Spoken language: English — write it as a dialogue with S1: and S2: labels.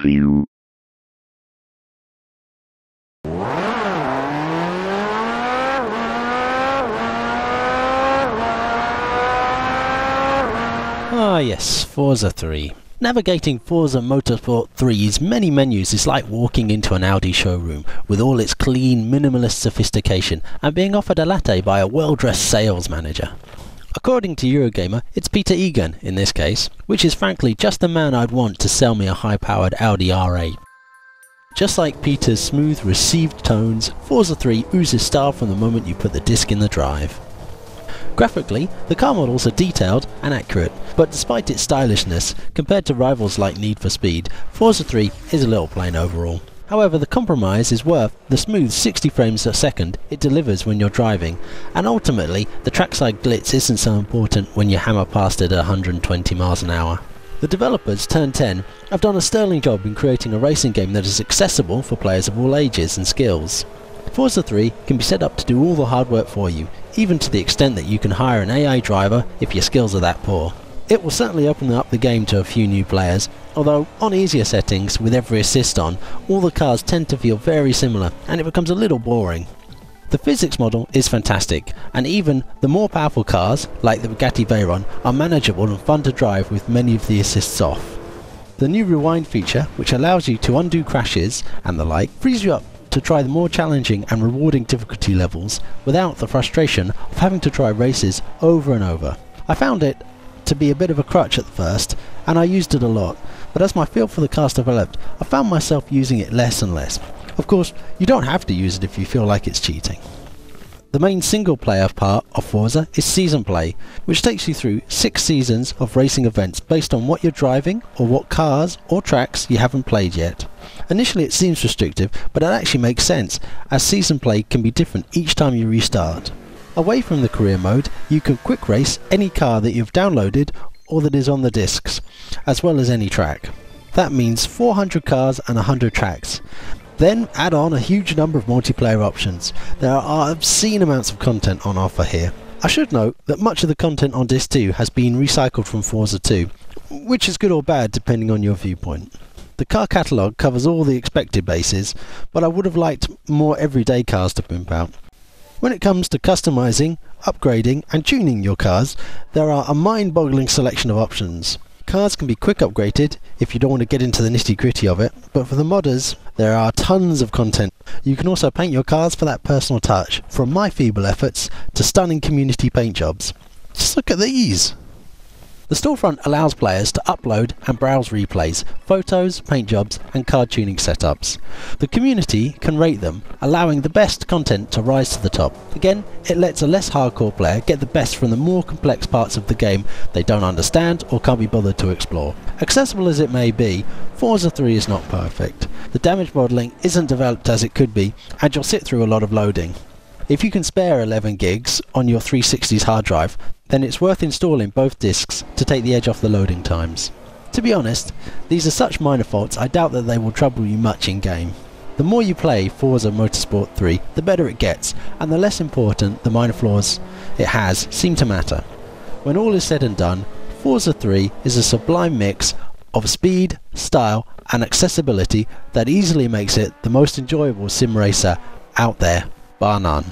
S1: you.
S2: Ah yes, Forza 3. Navigating Forza Motorsport 3's many menus is like walking into an Audi showroom with all its clean, minimalist sophistication and being offered a latte by a well-dressed sales manager. According to Eurogamer, it's Peter Egan in this case, which is frankly just the man I'd want to sell me a high-powered Audi R8. Just like Peter's smooth, received tones, Forza 3 oozes style from the moment you put the disc in the drive. Graphically, the car models are detailed and accurate, but despite its stylishness, compared to rivals like Need for Speed, Forza 3 is a little plain overall. However, the compromise is worth the smooth 60 frames a second it delivers when you're driving, and ultimately, the trackside glitz isn't so important when you hammer past it at 120 miles an hour. The developers, Turn 10, have done a sterling job in creating a racing game that is accessible for players of all ages and skills. Forza 3 can be set up to do all the hard work for you, even to the extent that you can hire an AI driver if your skills are that poor. It will certainly open up the game to a few new players, although on easier settings with every assist on, all the cars tend to feel very similar and it becomes a little boring. The physics model is fantastic, and even the more powerful cars, like the Bugatti Veyron, are manageable and fun to drive with many of the assists off. The new rewind feature, which allows you to undo crashes and the like, frees you up to try the more challenging and rewarding difficulty levels without the frustration of having to try races over and over. I found it to be a bit of a crutch at first, and I used it a lot, but as my feel for the cars developed, I found myself using it less and less. Of course, you don't have to use it if you feel like it's cheating. The main single-player part of Forza is Season Play, which takes you through 6 seasons of racing events based on what you're driving or what cars or tracks you haven't played yet. Initially it seems restrictive, but it actually makes sense, as Season Play can be different each time you restart. Away from the career mode, you can quick race any car that you've downloaded or that is on the discs, as well as any track. That means 400 cars and 100 tracks. Then add on a huge number of multiplayer options. There are obscene amounts of content on offer here. I should note that much of the content on Disc 2 has been recycled from Forza 2, which is good or bad depending on your viewpoint. The car catalogue covers all the expected bases, but I would have liked more everyday cars to pimp out. When it comes to customising, upgrading and tuning your cars, there are a mind-boggling selection of options. Cars can be quick upgraded if you don't want to get into the nitty-gritty of it, but for the modders, there are tons of content. You can also paint your cars for that personal touch, from my feeble efforts to stunning community paint jobs. Just look at these! The storefront allows players to upload and browse replays, photos, paint jobs and card tuning setups. The community can rate them, allowing the best content to rise to the top. Again, it lets a less hardcore player get the best from the more complex parts of the game they don't understand or can't be bothered to explore. Accessible as it may be, Forza 3 is not perfect. The damage modelling isn't developed as it could be, and you'll sit through a lot of loading. If you can spare 11 gigs on your 360's hard drive, then it's worth installing both discs to take the edge off the loading times. To be honest, these are such minor faults I doubt that they will trouble you much in game. The more you play Forza Motorsport 3, the better it gets, and the less important the minor flaws it has seem to matter. When all is said and done, Forza 3 is a sublime mix of speed, style and accessibility that easily makes it the most enjoyable sim racer out there, bar none.